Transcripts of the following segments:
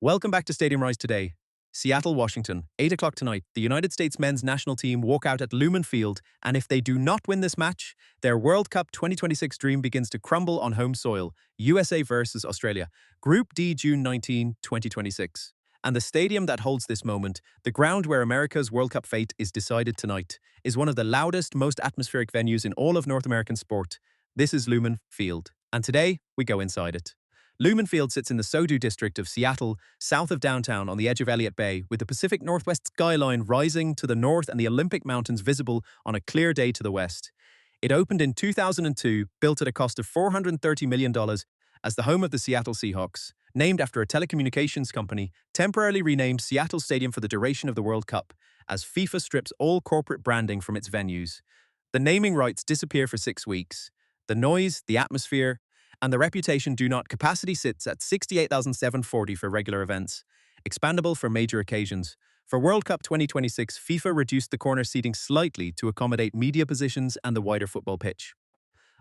Welcome back to StadiumRise today. Seattle, Washington, 8 o'clock tonight, the United States men's national team walk out at Lumen Field, and if they do not win this match, their World Cup 2026 dream begins to crumble on home soil. USA versus Australia. Group D, June 19, 2026. And the stadium that holds this moment, the ground where America's World Cup fate is decided tonight, is one of the loudest, most atmospheric venues in all of North American sport. This is Lumen Field, and today we go inside it. Lumen Field sits in the SoDo district of Seattle, south of downtown on the edge of Elliott Bay, with the Pacific Northwest skyline rising to the north and the Olympic Mountains visible on a clear day to the west. It opened in 2002, built at a cost of $430 million, as the home of the Seattle Seahawks, named after a telecommunications company, temporarily renamed Seattle Stadium for the duration of the World Cup, as FIFA strips all corporate branding from its venues. The naming rights disappear for 6 weeks. The noise, the atmosphere, and the reputation do not. Capacity sits at 68,740 for regular events, expandable for major occasions. For World Cup 2026, FIFA reduced the corner seating slightly to accommodate media positions and the wider football pitch.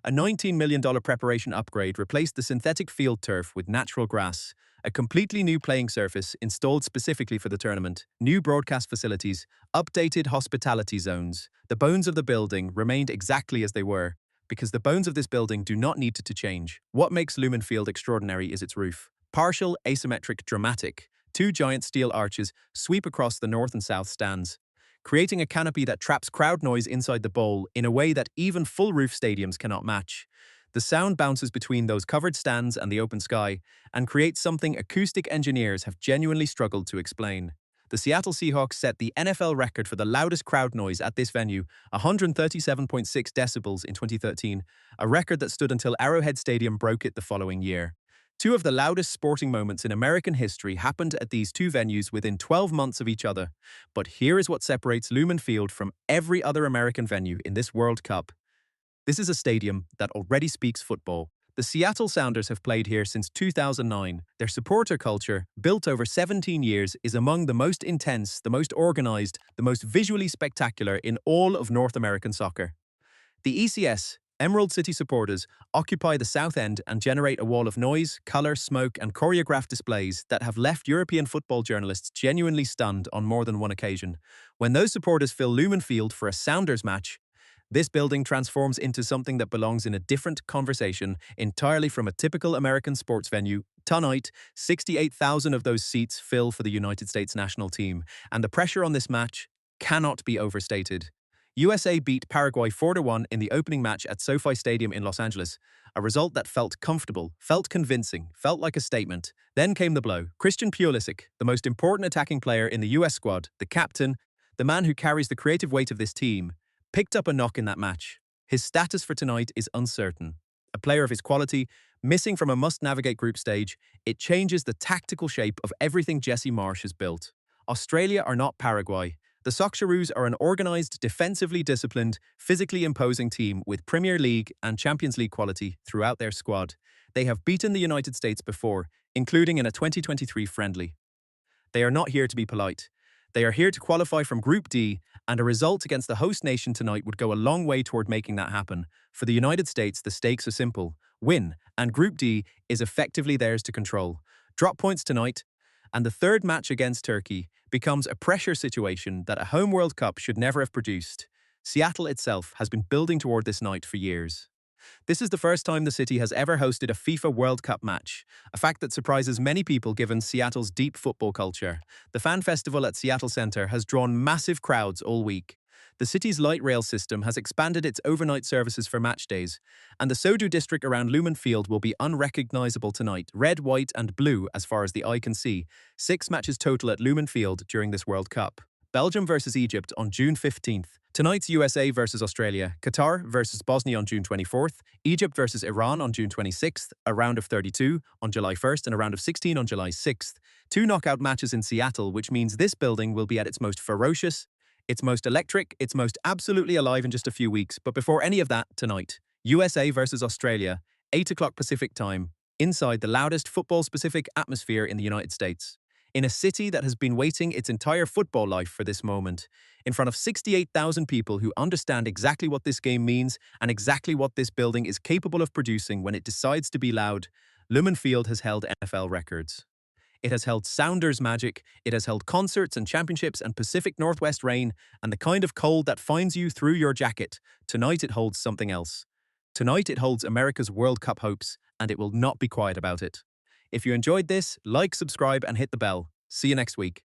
A $19 million preparation upgrade replaced the synthetic field turf with natural grass, a completely new playing surface installed specifically for the tournament, new broadcast facilities, updated hospitality zones. The bones of the building remained exactly as they were, because the bones of this building do not need to change. What makes Lumen Field extraordinary is its roof. Partial, asymmetric, dramatic. 2 giant steel arches sweep across the north and south stands, creating a canopy that traps crowd noise inside the bowl in a way that even full-roof stadiums cannot match. The sound bounces between those covered stands and the open sky and creates something acoustic engineers have genuinely struggled to explain. The Seattle Seahawks set the NFL record for the loudest crowd noise at this venue, 137.6 decibels in 2013, a record that stood until Arrowhead Stadium broke it the following year. 2 of the loudest sporting moments in American history happened at these 2 venues within 12 months of each other. But here is what separates Lumen Field from every other American venue in this World Cup. This is a stadium that already speaks football. The Seattle Sounders have played here since 2009. Their supporter culture, built over 17 years, is among the most intense, the most organized, the most visually spectacular in all of North American soccer. The ECS, Emerald City supporters, occupy the south end and generate a wall of noise, color, smoke, and choreographed displays that have left European football journalists genuinely stunned on more than one occasion. When those supporters fill Lumen Field for a Sounders match, this building transforms into something that belongs in a different conversation entirely from a typical American sports venue. Tonight, 68,000 of those seats fill for the United States national team, and the pressure on this match cannot be overstated. USA beat Paraguay 4-1 in the opening match at SoFi Stadium in Los Angeles, a result that felt comfortable, felt convincing, felt like a statement. Then came the blow. Christian Pulisic, the most important attacking player in the US squad, the captain, the man who carries the creative weight of this team, picked up a knock in that match. His status for tonight is uncertain. A player of his quality, missing from a must-navigate group stage, it changes the tactical shape of everything Jesse Marsch has built. Australia are not Paraguay. The Socceroos are an organized, defensively disciplined, physically imposing team with Premier League and Champions League quality throughout their squad. They have beaten the United States before, including in a 2023 friendly. They are not here to be polite. They are here to qualify from Group D, and a result against the host nation tonight would go a long way toward making that happen. For the United States, the stakes are simple. Win, and Group D is effectively theirs to control. Drop points tonight, and the third match against Turkey becomes a pressure situation that a home World Cup should never have produced. Seattle itself has been building toward this night for years. This is the first time the city has ever hosted a FIFA World Cup match, a fact that surprises many people given Seattle's deep football culture. The fan festival at Seattle Center has drawn massive crowds all week. The city's light rail system has expanded its overnight services for match days, and the SoDo district around Lumen Field will be unrecognizable tonight, red, white, and blue as far as the eye can see. 6 matches total at Lumen Field during this World Cup. Belgium versus Egypt on June 15th. Tonight's USA versus Australia, Qatar versus Bosnia on June 24th, Egypt versus Iran on June 26th, a round of 32 on July 1st and a round of 16 on July 6th. 2 knockout matches in Seattle, which means this building will be at its most ferocious, its most electric, its most absolutely alive in just a few weeks. But before any of that, tonight, USA versus Australia, 8 o'clock Pacific time, inside the loudest football-specific atmosphere in the United States. In a city that has been waiting its entire football life for this moment, in front of 68,000 people who understand exactly what this game means and exactly what this building is capable of producing when it decides to be loud, Lumen Field has held NFL records. It has held Sounders magic, it has held concerts and championships and Pacific Northwest rain, and the kind of cold that finds you through your jacket. Tonight it holds something else. Tonight it holds America's World Cup hopes, and it will not be quiet about it. If you enjoyed this, like, subscribe, and hit the bell. See you next week.